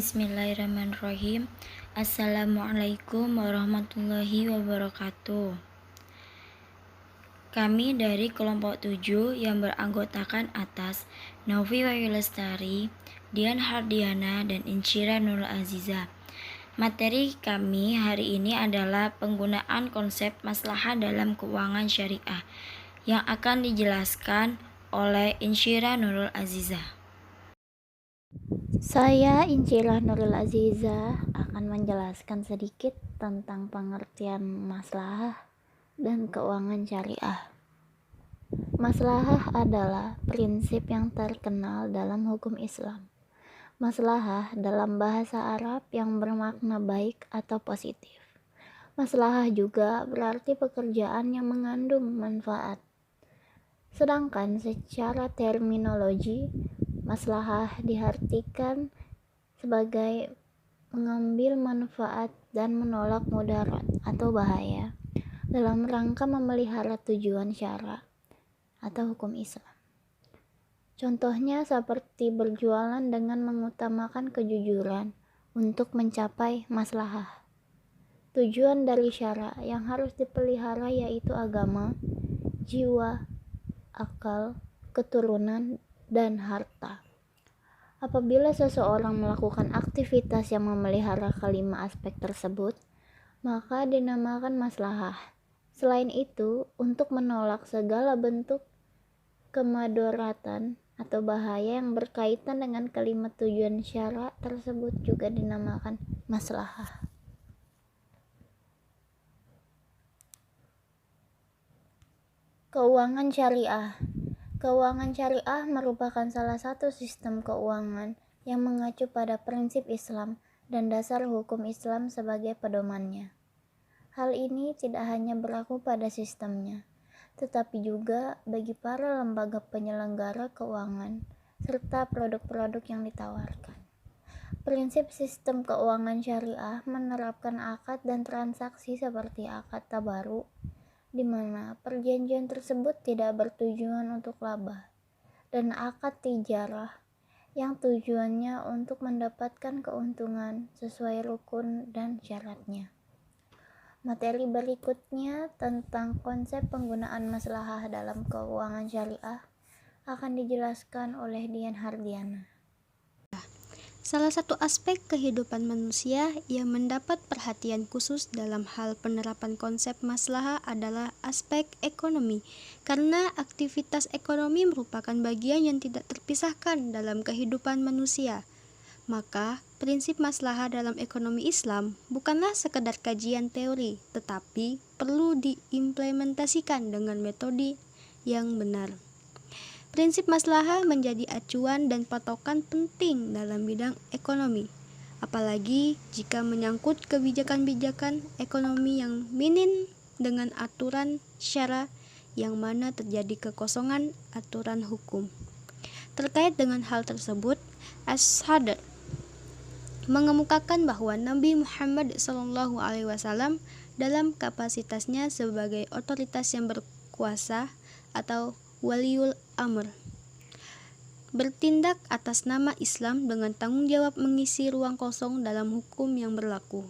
Bismillahirrahmanirrahim. Assalamualaikum warahmatullahi wabarakatuh. Kami dari kelompok 7 yang beranggotakan atas Novi Wahyu Lestari, Dian Hardiana, dan Insyira Nurul Aziza. Materi kami hari ini adalah penggunaan konsep maslahah dalam keuangan syariah yang akan dijelaskan oleh Insyira Nurul Aziza. Saya Insyirah Nurul Aziza akan menjelaskan sedikit tentang pengertian maslahah dan keuangan syariah. Maslahah adalah prinsip yang terkenal dalam hukum Islam. Maslahah dalam bahasa Arab yang bermakna baik atau positif. Maslahah juga berarti pekerjaan yang mengandung manfaat. Sedangkan secara terminologi, maslahah diartikan sebagai mengambil manfaat dan menolak mudarat atau bahaya dalam rangka memelihara tujuan syara atau hukum Islam. Contohnya seperti berjualan dengan mengutamakan kejujuran untuk mencapai maslahah. Tujuan dari syara yang harus dipelihara yaitu agama, jiwa, akal, keturunan, dan harta. Apabila seseorang melakukan aktivitas yang memelihara kelima aspek tersebut, maka dinamakan maslahah. Selain itu, untuk menolak segala bentuk kemadaratan atau bahaya yang berkaitan dengan kelima tujuan syara tersebut juga dinamakan maslahah. Keuangan syariah. Keuangan syariah merupakan salah satu sistem keuangan yang mengacu pada prinsip Islam dan dasar hukum Islam sebagai pedomannya. Hal ini tidak hanya berlaku pada sistemnya, tetapi juga bagi para lembaga penyelenggara keuangan serta produk-produk yang ditawarkan. Prinsip sistem keuangan syariah menerapkan akad dan transaksi seperti akad tabaru, di mana perjanjian tersebut tidak bertujuan untuk laba, dan akad tijarah yang tujuannya untuk mendapatkan keuntungan sesuai rukun dan syaratnya. Materi berikutnya tentang konsep penggunaan maslahah dalam keuangan syariah akan dijelaskan oleh Dian Hardiana. Salah satu aspek kehidupan manusia yang mendapat perhatian khusus dalam hal penerapan konsep maslahah adalah aspek ekonomi, karena aktivitas ekonomi merupakan bagian yang tidak terpisahkan dalam kehidupan manusia. Maka, prinsip maslahah dalam ekonomi Islam bukanlah sekedar kajian teori, tetapi perlu diimplementasikan dengan metode yang benar. Prinsip maslahah menjadi acuan dan patokan penting dalam bidang ekonomi, apalagi jika menyangkut kebijakan-kebijakan ekonomi yang minim dengan aturan syara yang mana terjadi kekosongan aturan hukum. Terkait dengan hal tersebut, As-Sadr mengemukakan bahwa Nabi Muhammad SAW dalam kapasitasnya sebagai otoritas yang berkuasa atau waliul amr bertindak atas nama Islam dengan tanggung jawab mengisi ruang kosong dalam hukum yang berlaku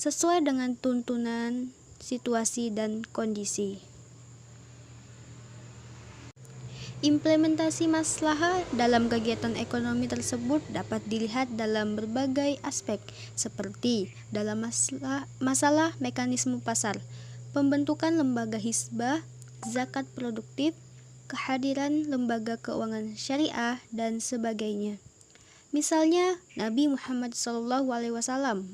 sesuai dengan tuntunan situasi dan kondisi. Implementasi maslahah dalam kegiatan ekonomi tersebut dapat dilihat dalam berbagai aspek, seperti dalam masalah mekanisme pasar, pembentukan lembaga hizbah, zakat produktif, kehadiran lembaga keuangan syariah, dan sebagainya. Misalnya, Nabi Muhammad SAW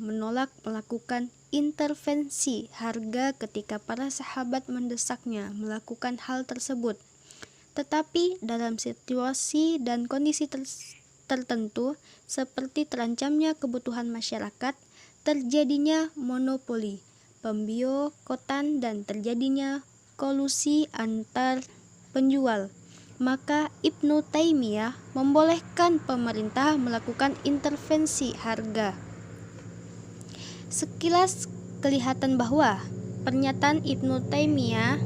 menolak melakukan intervensi harga ketika para sahabat mendesaknya melakukan hal tersebut. Tetapi dalam situasi dan kondisi tertentu, seperti terancamnya kebutuhan masyarakat, terjadinya monopoli, pemboikotan, dan terjadinya kolusi antar penjual, maka Ibnu Taimiyah membolehkan pemerintah melakukan intervensi harga. Sekilas kelihatan bahwa pernyataan Ibnu Taimiyah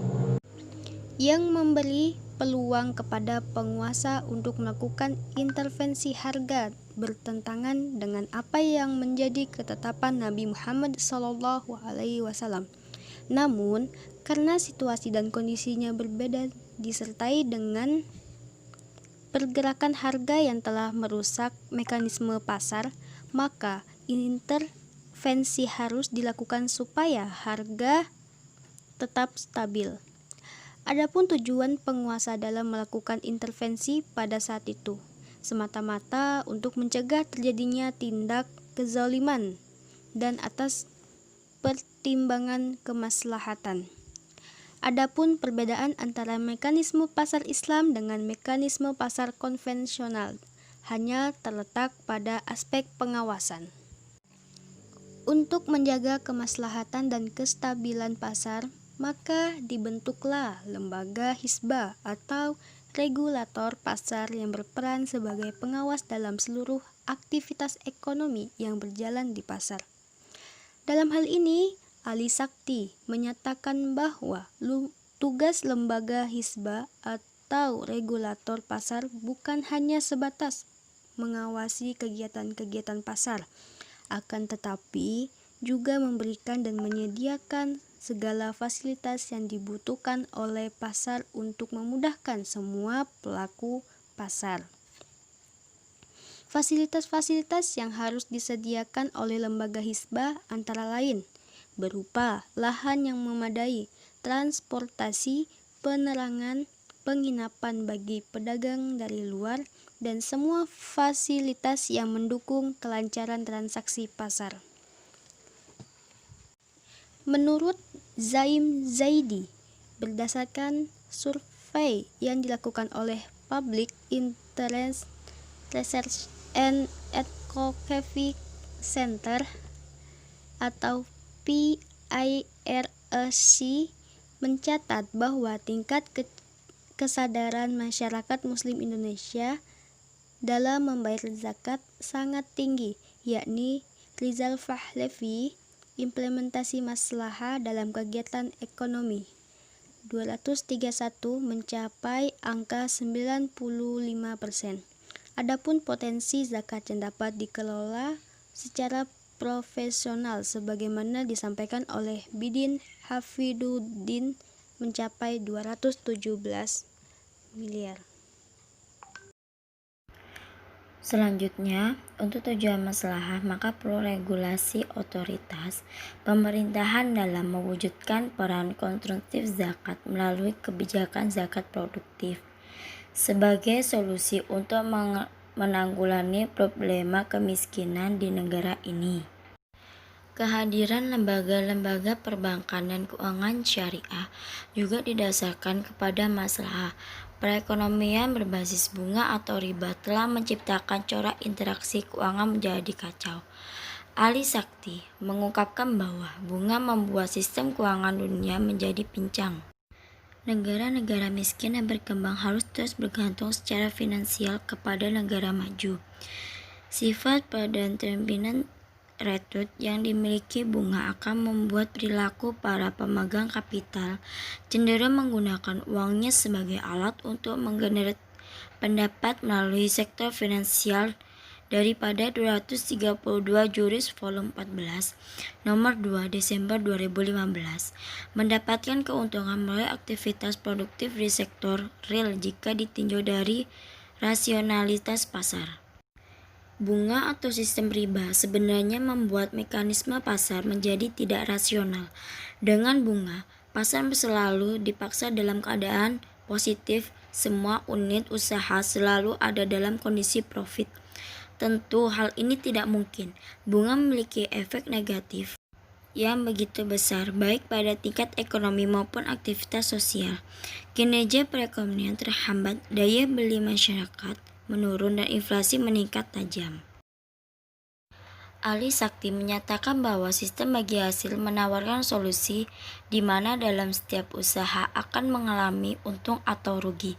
yang memberi peluang kepada penguasa untuk melakukan intervensi harga bertentangan dengan apa yang menjadi ketetapan Nabi Muhammad SAW. Namun, karena situasi dan kondisinya berbeda disertai dengan pergerakan harga yang telah merusak mekanisme pasar, maka intervensi harus dilakukan supaya harga tetap stabil. Adapun tujuan penguasa dalam melakukan intervensi pada saat itu semata-mata untuk mencegah terjadinya tindak kezaliman dan atas pertimbangan kemaslahatan. Adapun perbedaan antara mekanisme pasar Islam dengan mekanisme pasar konvensional hanya terletak pada aspek pengawasan. Untuk menjaga kemaslahatan dan kestabilan pasar, maka dibentuklah lembaga hisbah atau regulator pasar yang berperan sebagai pengawas dalam seluruh aktivitas ekonomi yang berjalan di pasar. Dalam hal ini, Ali Sakti menyatakan bahwa tugas lembaga hisbah atau regulator pasar bukan hanya sebatas mengawasi kegiatan-kegiatan pasar, akan tetapi juga memberikan dan menyediakan segala fasilitas yang dibutuhkan oleh pasar untuk memudahkan semua pelaku pasar. Fasilitas-fasilitas yang harus disediakan oleh lembaga hisbah antara lain berupa lahan yang memadai, transportasi, penerangan, penginapan bagi pedagang dari luar, dan semua fasilitas yang mendukung kelancaran transaksi pasar. Menurut Zaim Zaidi, berdasarkan survei yang dilakukan oleh Public Interest Research and Advocacy Center atau PIRC, mencatat bahwa tingkat kesadaran masyarakat Muslim Indonesia dalam membayar zakat sangat tinggi, yakni Rizal Pahlavi, implementasi maslahah dalam kegiatan ekonomi 231 mencapai angka 95%. Adapun potensi zakat yang dapat dikelola secara profesional sebagaimana disampaikan oleh Bidin Hafiduddin mencapai 217 miliar. Selanjutnya, untuk tujuan maslahah maka perlu regulasi otoritas pemerintahan dalam mewujudkan peran konstruktif zakat melalui kebijakan zakat produktif sebagai solusi untuk menanggulangi problema kemiskinan di negara ini. Kehadiran lembaga-lembaga perbankan dan keuangan syariah juga didasarkan kepada maslahah. Perekonomian berbasis bunga atau riba telah menciptakan corak interaksi keuangan menjadi kacau. Ali Sakti mengungkapkan bahwa bunga membuat sistem keuangan dunia menjadi pincang. Negara-negara miskin dan berkembang harus terus bergantung secara finansial kepada negara maju. Sifat predeterminant return yang dimiliki bunga akan membuat perilaku para pemegang kapital cenderung menggunakan uangnya sebagai alat untuk menggenerate pendapat melalui sektor finansial daripada 232 Juris Volume 14 Nomor 2 Desember 2015 mendapatkan keuntungan melalui aktivitas produktif di sektor real jika ditinjau dari rasionalitas pasar. Bunga atau sistem riba sebenarnya membuat mekanisme pasar menjadi tidak rasional. Dengan bunga, pasar selalu dipaksa dalam keadaan positif, semua unit usaha selalu ada dalam kondisi profit. Tentu hal ini tidak mungkin. Bunga memiliki efek negatif yang begitu besar baik pada tingkat ekonomi maupun aktivitas sosial. Kinerja perekonomian terhambat, daya beli masyarakat menurun dan inflasi meningkat tajam. Ali Sakti menyatakan bahwa sistem bagi hasil menawarkan solusi di mana dalam setiap usaha akan mengalami untung atau rugi,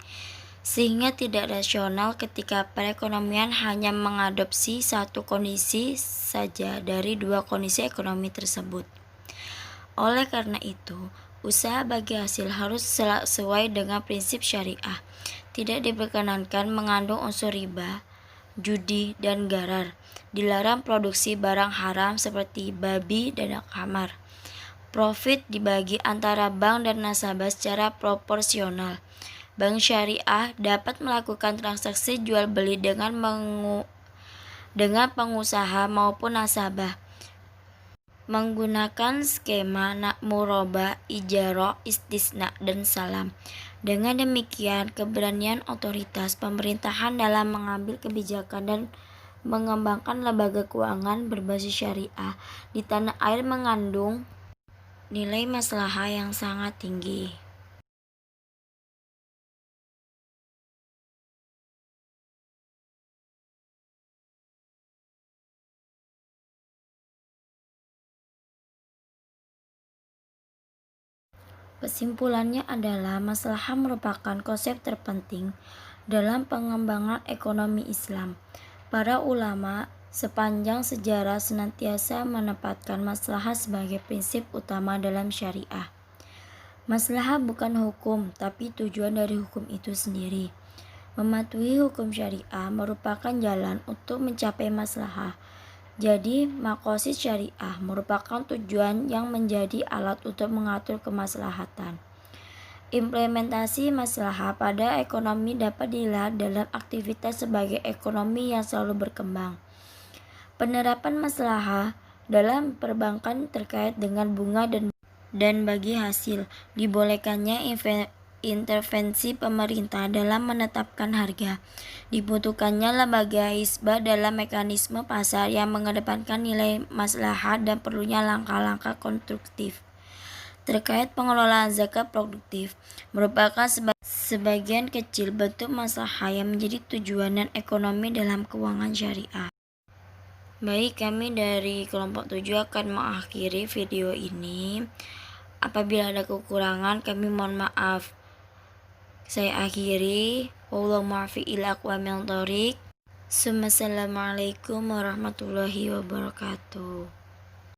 sehingga tidak rasional ketika perekonomian hanya mengadopsi satu kondisi saja dari dua kondisi ekonomi tersebut. Oleh karena itu, Usaha bagi hasil harus sesuai dengan prinsip syariah. Tidak diperkenankan mengandung unsur riba, judi, dan gharar. Dilarang produksi barang haram seperti babi dan khamar. Profit dibagi antara bank dan nasabah secara proporsional. Bank syariah dapat melakukan transaksi jual beli dengan pengusaha maupun nasabah menggunakan skema murabah, ijarah, istisna, dan salam. Dengan demikian, keberanian otoritas pemerintahan dalam mengambil kebijakan dan mengembangkan lembaga keuangan berbasis syariah di tanah air mengandung nilai maslahah yang sangat tinggi. Kesimpulannya adalah maslahah merupakan konsep terpenting dalam pengembangan ekonomi Islam. Para ulama sepanjang sejarah senantiasa menempatkan maslahah sebagai prinsip utama dalam syariah. Maslahah bukan hukum, tapi tujuan dari hukum itu sendiri. Mematuhi hukum syariah merupakan jalan untuk mencapai maslahah. Jadi, maqasid syariah merupakan tujuan yang menjadi alat untuk mengatur kemaslahatan. Implementasi maslahah pada ekonomi dapat dilihat dalam aktivitas sebagai ekonomi yang selalu berkembang. Penerapan maslahah dalam perbankan terkait dengan bunga dan bagi hasil. Dibolehkannya intervensi pemerintah dalam menetapkan harga. Dibutuhkannya lembaga hisbah dalam mekanisme pasar yang mengedepankan nilai maslahat dan perlunya langkah-langkah konstruktif terkait pengelolaan zakat produktif merupakan sebagian kecil bentuk maslahah yang menjadi tujuan dan ekonomi dalam keuangan syariah. Baik, kami dari kelompok 7 akan mengakhiri video ini. Apabila ada kekurangan, kami mohon maaf. Saya akhiri. Wallahu muwaffiq ila aqwamit thoriq. Assalamualaikum warahmatullahi wabarakatuh.